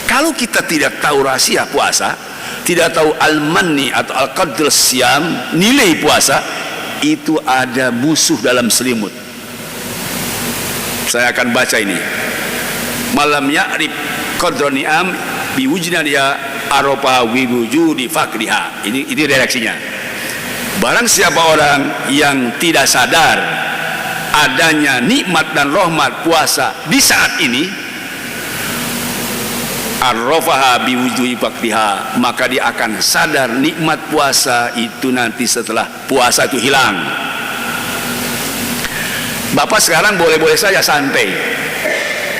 Kalau kita tidak tahu rahasia puasa, tidak tahu al-manni atau al-qadr siam, nilai puasa, itu ada musuh dalam selimut. Saya akan baca ini. Malam ya'rif qadra ni'am biwujudnya dia aropa wiwujudi fakriha. Ini redaksinya. Barang siapa orang yang tidak sadar adanya nikmat dan rahmat puasa di saat ini, arrofaha biwujudi fakriha, maka dia akan sadar nikmat puasa itu nanti setelah puasa itu hilang. Bapak sekarang boleh-boleh saja santai,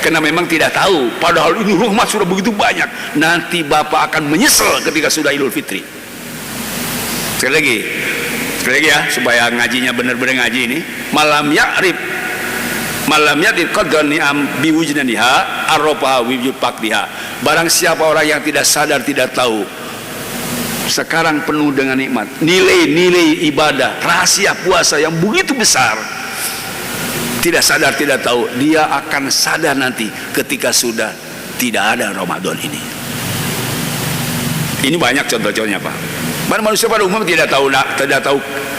karena memang tidak tahu, padahal ini rahmat sudah begitu banyak. Nanti Bapak akan menyesal ketika sudah Idul Fitri. Sekali lagi ya, supaya ngajinya benar-benar ngaji ini. Malam ya'rif qadra ni'am biwujudaniha arropaha wujud pakdiha. Barang siapa orang yang tidak sadar, tidak tahu sekarang penuh dengan nikmat, nilai-nilai ibadah, rahasia puasa yang begitu besar, tidak sadar, tidak tahu, dia akan sadar nanti ketika sudah tidak ada Ramadan ini. Ini banyak contoh-contohnya, Pak. Manusia pada umum tidak tahu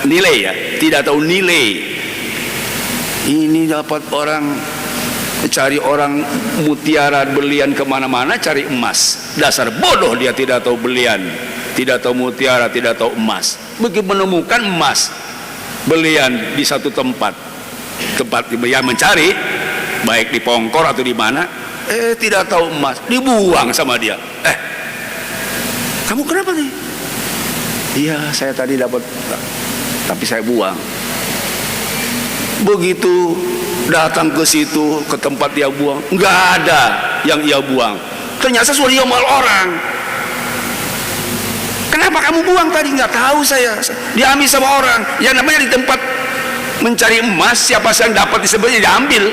nilai, ya, tidak tahu nilai. Ini dapat orang cari orang mutiara berlian kemana-mana, cari emas. Dasar bodoh, dia tidak tahu berlian, tidak tahu mutiara, tidak tahu emas. Begitu menemukan emas berlian di satu tempat yang mencari, baik di Pongkor atau di mana, tidak tahu emas, dibuang sama dia. Kamu kenapa nih? Iya, saya tadi dapat, tapi saya buang. Begitu datang ke situ, ke tempat dia buang, nggak ada yang ia buang. Ternyata sudah diambil orang. Kenapa kamu buang tadi? Nggak tahu saya. Diambil sama orang. Yang namanya di tempat mencari emas, siapa yang dapat disebutnya diambil.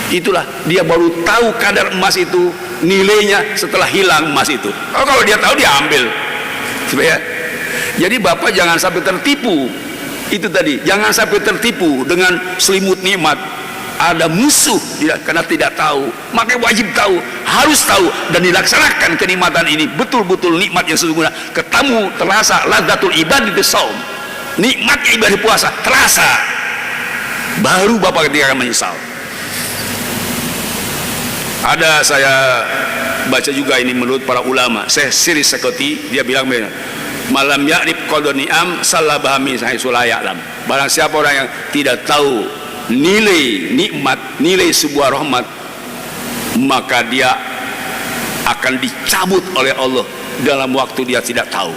Itulah dia baru tahu kadar emas itu, nilainya setelah hilang emas itu. Kalau dia tahu diambil. Ya. Jadi Bapak jangan sampai tertipu. Itu tadi, jangan sampai tertipu dengan selimut nikmat. Ada musuh karena tidak tahu. Makanya wajib tahu, harus tahu dan dilaksanakan kenikmatan ini. Betul-betul nikmat yang sesungguhnya ketemu, terasa ladzzatul ibadatus shaum. Nikmatnya ibadah puasa terasa. Baru Bapak ketika akan menyesal. Ada saya baca juga ini menurut para ulama. Syekh Siri Sekoti, dia bilang begini, malam ya'rif qadra ni'am salabahami sahisula'ya'lam. Barang siapa orang yang tidak tahu nilai nikmat, nilai sebuah rahmat, maka dia akan dicabut oleh Allah dalam waktu dia tidak tahu.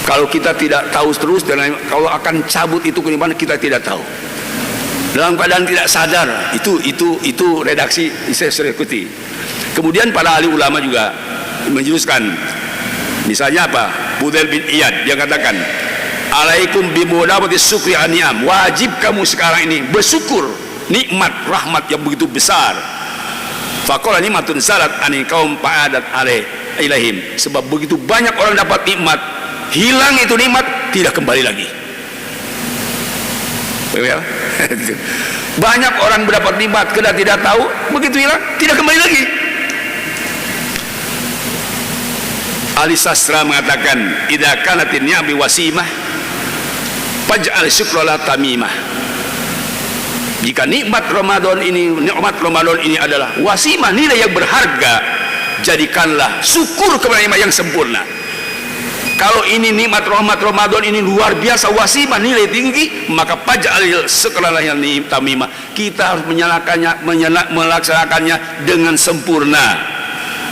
Kalau kita tidak tahu terus, dan kalau akan cabut itu ke mana kita tidak tahu. Dalam keadaan tidak sadar, itu redaksi saya sudah ikuti. Kemudian para ahli ulama juga menjuruskan, misalnya apa? Fudail bin Iyad dia katakan, alaikum bimudawati syukri an'am, wajib kamu sekarang ini bersyukur nikmat rahmat yang begitu besar. Faqala nikmatun salat ani kaum fa'adat alaihim, sebab begitu banyak orang dapat nikmat, hilang itu nikmat, tidak kembali lagi. Banyak orang mendapat nikmat karena tidak tahu, begitu hilang tidak kembali lagi. Ahli sastra mengatakan, idza kanatin ni'am wasimah Faj'al syukra tamimah. Jika nikmat Ramadan ini adalah wasimah, nilai yang berharga, jadikanlah syukur kepada nikmat yang sempurna. Kalau ini nikmat rahmat Ramadan ini luar biasa, wasimah, nilai tinggi, maka faj'al syukra tamimah. Kita harus melaksanakannya dengan sempurna,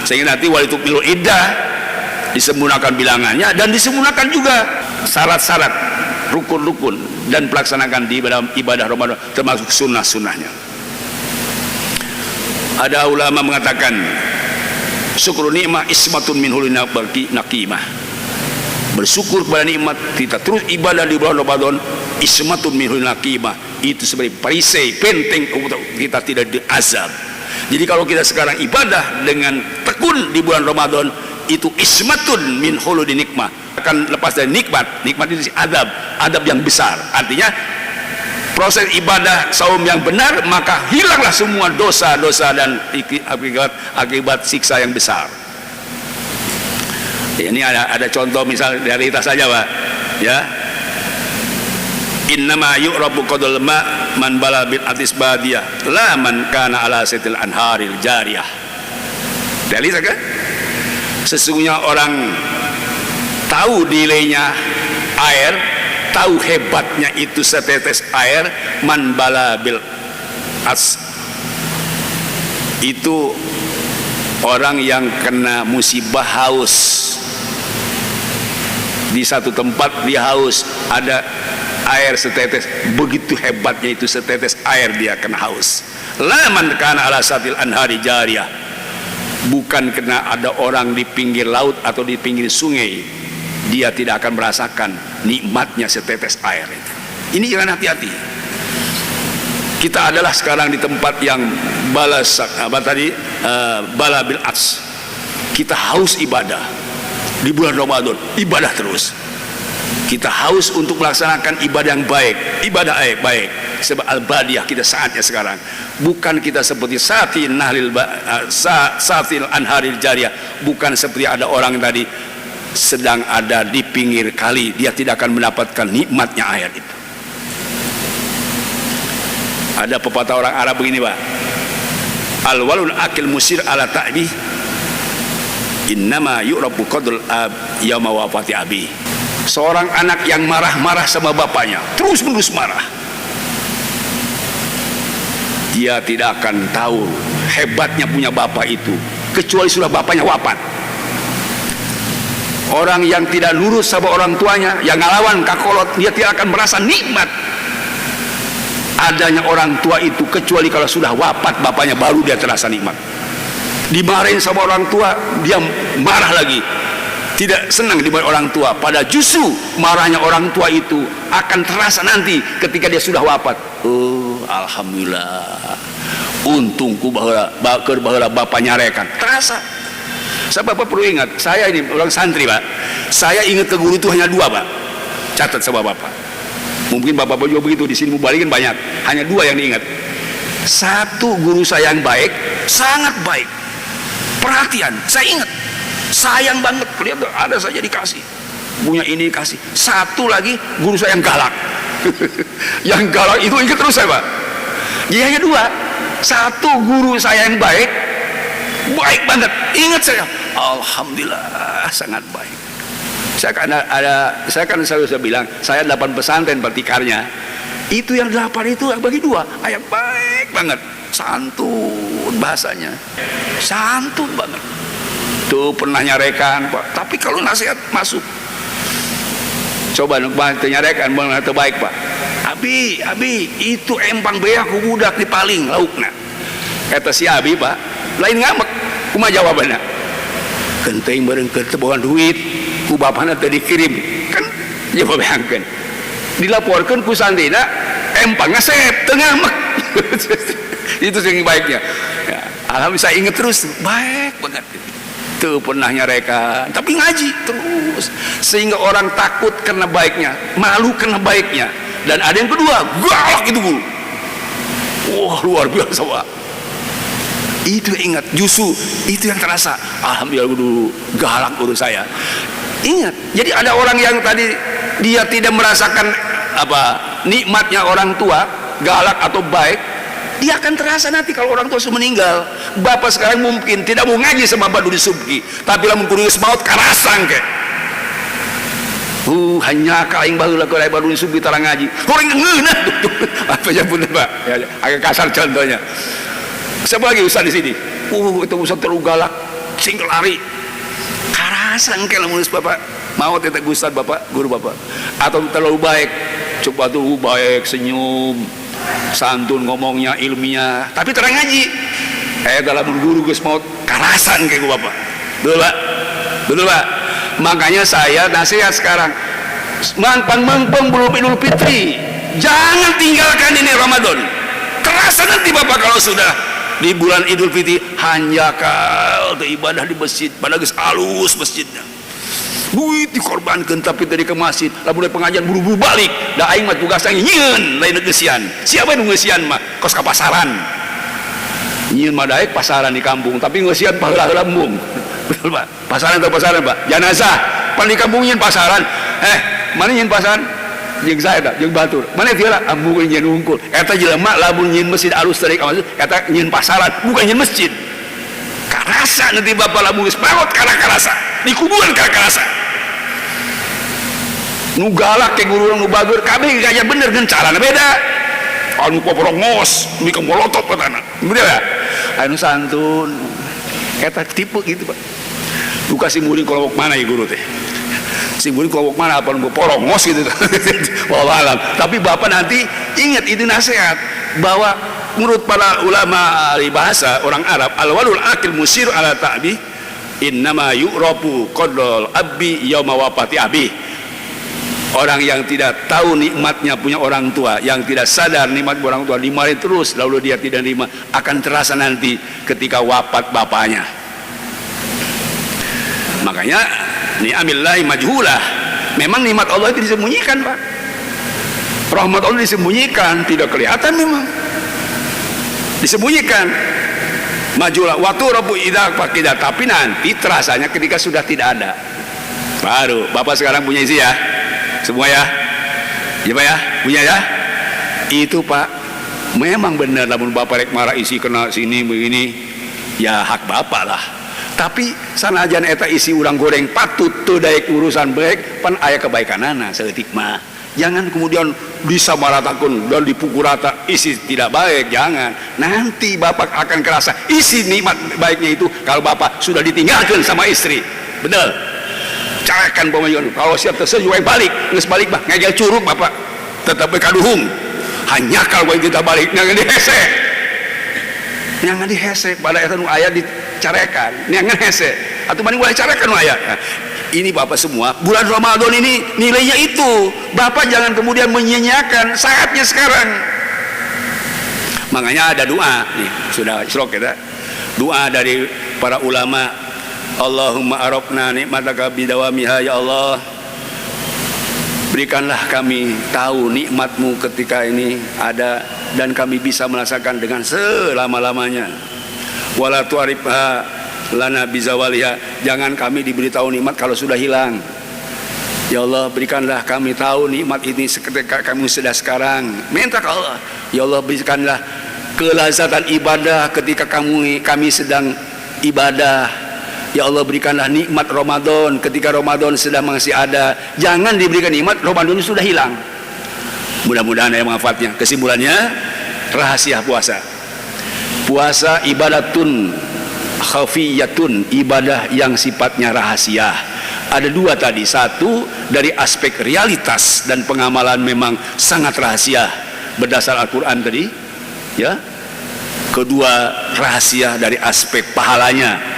sehingga nanti walitukmilul iddah, disempurnakan bilangannya dan disempurnakan juga syarat-syarat, rukun-rukun, dan pelaksanakan di dalam ibadah Ramadan, termasuk sunnah-sunnahnya. Ada ulama mengatakan syukur nikmah ismatun min hulina nakimah. Bersyukur kepada nikmat kita terus ibadah di bulan Ramadan, ismatun min hulina nakimah, itu sebagai perisai penting untuk kita tidak diazab. Jadi kalau kita sekarang ibadah dengan tekun di bulan Ramadan, itu ismatun min huludi nikmah, akan lepas dari nikmat itu adab yang besar. Artinya proses ibadah saum yang benar, maka hilanglah semua dosa-dosa dan akibat siksa yang besar. Ini ada contoh misal dari kita saja, Pak, ya. Innama yu'rabu qadul ma man bala bil atis badiyah la man kana ala sitil anharil jariyah. Dari kan? Sesungguhnya orang tahu nilainya air, tahu hebatnya itu setetes air, man bala bil as, itu orang yang kena musibah haus. Di satu tempat dia haus, ada air setetes, begitu hebatnya itu setetes air dia kena haus. La man kana ala satil anhari jariyah, bukan kena ada orang di pinggir laut atau di pinggir sungai, dia tidak akan merasakan nikmatnya setetes air itu. Ini jangan hati-hati. Kita adalah sekarang di tempat yang bala bil ats. Kita haus ibadah di bulan Ramadan, ibadah terus. Kita haus untuk melaksanakan ibadah yang baik, ibadah baik. Sebab al-badiyah kita saatnya sekarang. Bukan kita seperti satil anharil jariyah, bukan seperti ada orang tadi sedang ada di pinggir kali, dia tidak akan mendapatkan nikmatnya air itu. Ada pepatah orang Arab begini, Pak. Al-walul akil musir ala ta'bih, innama yu'rabu qadul yawma wafati abi. Seorang anak yang marah-marah sama bapaknya, terus-menerus marah, dia tidak akan tahu hebatnya punya bapak itu kecuali sudah bapaknya wafat. Orang yang tidak nurut sama orang tuanya, yang ngelawan kakolot, dia tidak akan merasa nikmat adanya orang tua itu kecuali kalau sudah wafat bapaknya, baru dia terasa nikmat. Dimarahin sama orang tua, dia marah lagi, tidak senang dimarahin orang tua. Pada justru marahnya orang tua itu akan terasa nanti ketika dia sudah wafat. Oh, alhamdulillah, untungku bahwa bapak nyarekan, terasa. Bapak perlu ingat, saya ini orang santri, Pak. Saya ingat ke guru itu hanya dua, Pak. Catat sama Bapak. Mungkin Bapak juga begitu, di sini Mubalikin banyak. Hanya dua yang diingat. Satu, guru saya yang baik, sangat baik, perhatian, saya ingat, sayang banget, lihat ada saja dikasih, punya ini dikasih. Satu lagi, guru saya yang galak. Yang galak itu ingat terus saya, Pak. Jadi hanya dua. Satu, guru saya yang baik banget, ingat saya, alhamdulillah sangat baik. Saya kan selalu bilang, saya 8 pesantren pertikarnya, itu yang 8 itu bagi dua, ayat baik banget, santun bahasanya, santun banget. Tuh pernah nyarekan, Pak, tapi kalau nasihat masuk. Coba nyarekan, mana terbaik, Pak. Abi, itu empang beak ku budak di paling laukna. Kata si Abi, Pak, lain ngamek, kuma jawabannya. Genteng bareng ketebohan duit, ku bapana tadi kirim, kan jawabkan. Dilaporkan ku sandina, empang ngasep, tengah mek. Itu yang baiknya. Ya, alhamdulillah saya ingat terus, baik banget. Tuh pernah nyarekan, tapi ngaji terus, sehingga orang takut karena baiknya, malu karena baiknya. Dan ada yang kedua, galak itu guru. Wah, luar biasa, Pak. Itu ingat, justru itu yang terasa. Alhamdulillah dulu galak guru saya. Ingat, jadi ada orang yang tadi dia tidak merasakan nikmatnya orang tua, galak atau baik, dia akan terasa nanti kalau orang tua sudah meninggal. Bapak sekarang mungkin tidak mau ngaji sama Baduri Subki, tapi lamun kuris maut karasang ke. Hanya kaing baheula ku Baduri Subki tarang ngaji. Orang ngeunah. Apa ya bener, Pak? Ya, agak kasar contohnya. Siapa lagi ustaz di sini? Itu ustaz terlalu galak, sing lari. Karasang ke lamun Bapak maut eta ustaz Bapak, guru Bapak. Atau terlalu baik, coba tuh baik, senyum, santun ngomongnya, ilmiah, tapi terang ngaji. Dalam guru geus maut karasan kayak gua Bapak. Betul Pak? Betul Pak? Makanya saya nasihat sekarang, mangpang belum Idul Fitri, jangan tinggalkan ini Ramadan. Terasa nanti Bapak kalau sudah di bulan Idul Fitri hanya kal ibadah di masjid, pada geus alus masjidnya. Duit dikorbankan tapi tadi ke masjid, lamun pengajian buru-buru balik. Da aing mah tugasna nyieun lain geusieun. Siapa nu geusieun mah? Kos ka pasaran. Nyieun mah daek pasaran di kampung, tapi geusieun paheula-heula embung. Betul Pak? Pasaran atau pasaran Pak? Jenazah pan di kampung nyieun pasaran. Mana nyieun pasaran? Jeung saya da, jeung batur. Mana teu lah embung nyieun unggul. Eta jelema lamun nyieun masjid alus tadi ka masjid, eta nyieun pasaran, bukan nyieun masjid. Karasa nanti Bapak lamun geus maot kana karasa. Di kuburan kana karasa. Nu galak ke guru nu bagur kabeh gaya bener dengan carana beda. Anu poporongos mika molotov katana. Bener ya? Anu santun. Eta tipe gitu, Pak. Lu kasih murid kelompok mana ya guru teh? Si murid kelompok mana apa nu porongos gitu. Wallah alam. Tapi Bapak nanti ingat itu nasihat bahwa menurut para ulama ahli bahasa orang Arab, al-walul akil musir ala ta'bi innama yu'rafu qadral abbi yauma wafati abi. Orang yang tidak tahu nikmatnya punya orang tua, yang tidak sadar nikmat orang tua, dimarahin terus lalu dia tidak terima, akan terasa nanti ketika wafat bapaknya. Makanya ni'amillahi majhulah. Memang nikmat Allah itu disembunyikan, Pak. Rahmat Allah disembunyikan, tidak kelihatan memang. Disembunyikan. Majulah waktu Rabbu idza faqida, tapi nanti terasanya ketika sudah tidak ada. Baru Bapak sekarang punya isi ya. Semua ya, ya Pak ya, punya ya. Itu Pak, memang benar namun Bapak rek marah isi kena sini begini, ya hak Bapak lah. Tapi sanajan eta isi urang goreng patut teu daek urusan baik, pan aya kebaikanana saeutik mah. Jangan kemudian disamaratakeun dan dipukul rata isi tidak baik, jangan. Nanti Bapak akan kerasa isi nikmat baiknya itu kalau Bapak sudah ditinggalkan sama istri. Betul. Carakan pemayon kalau siap tersenyum balik geus balik mah ngagel curug Bapak tetap bekaduhung hanya kalau kita balik ngan dihese ngan dihese pada eta nu aya dicarekan ngan hese atuh mani boleh carekan nu aya. Nah, ini Bapak semua bulan Ramadan ini nilainya itu Bapak jangan kemudian menyia-nyiakan saatnya sekarang. Makanya ada doa nih sudah isyrok kita doa dari para ulama. Allahumma arafna nikmataka bidawamiha, ya Allah berikanlah kami tahu nikmatmu ketika ini ada dan kami bisa merasakan dengan selama-lamanya. Wala tu'rifha lana bizawaliha, jangan kami diberitahu nikmat kalau sudah hilang. Ya Allah berikanlah kami tahu nikmat ini ketika kami sudah sekarang. Minta ke Allah, ya Allah berikanlah kelazatan ibadah ketika kami sedang ibadah. Ya Allah berikanlah nikmat Ramadan ketika Ramadan sedang masih ada. Jangan diberikan nikmat Ramadan sudah hilang. Mudah-mudahan ada manfaatnya. Kesimpulannya rahasia puasa. Puasa ibadatun khafiyatun, ibadah yang sifatnya rahasia. Ada dua tadi, satu dari aspek realitas dan pengamalan memang sangat rahasia berdasar Al-Quran tadi, ya. Kedua rahasia dari aspek pahalanya.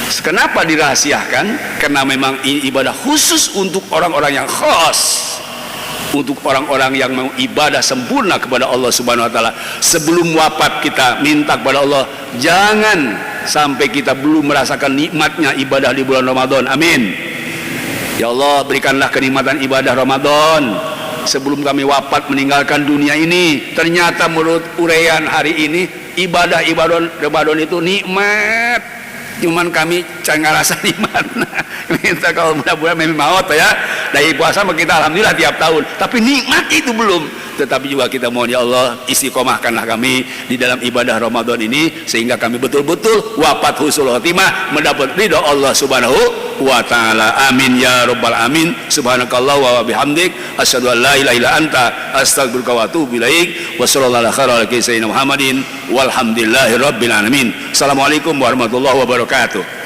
Kenapa dirahasiakan? Karena memang ini ibadah khusus untuk orang-orang yang khas, untuk orang-orang yang mau ibadah sempurna kepada Allah Subhanahu wa taala. Sebelum wafat kita minta kepada Allah, jangan sampai kita belum merasakan nikmatnya ibadah di bulan Ramadan. Amin. Ya Allah berikanlah kenikmatan ibadah Ramadan sebelum kami wafat meninggalkan dunia ini. Ternyata menurut uraian hari ini ibadah Ramadan itu nikmat. Cuman kami jangan ngerasa di mana. Minta kalau mudah-mudahan memang maut ya. Dari puasa kita alhamdulillah tiap tahun, tapi nikmat itu belum. Tetapi juga kita mohon ya Allah, istiqomahkanlah kami di dalam ibadah Ramadan ini sehingga kami betul-betul wafat husnul khotimah mendapat ridha Allah Subhanahu wa taala. Amin ya rabbal alamin. Subhanakallah wa bihamdik asyhadu an la ilaha illa anta astaghfiruka wa atubu ilaik. Wa sallallahu alaihi wa sallam Muhammadin walhamdulillahi rabbil alamin. Assalamualaikum warahmatullahi wabarakatuh.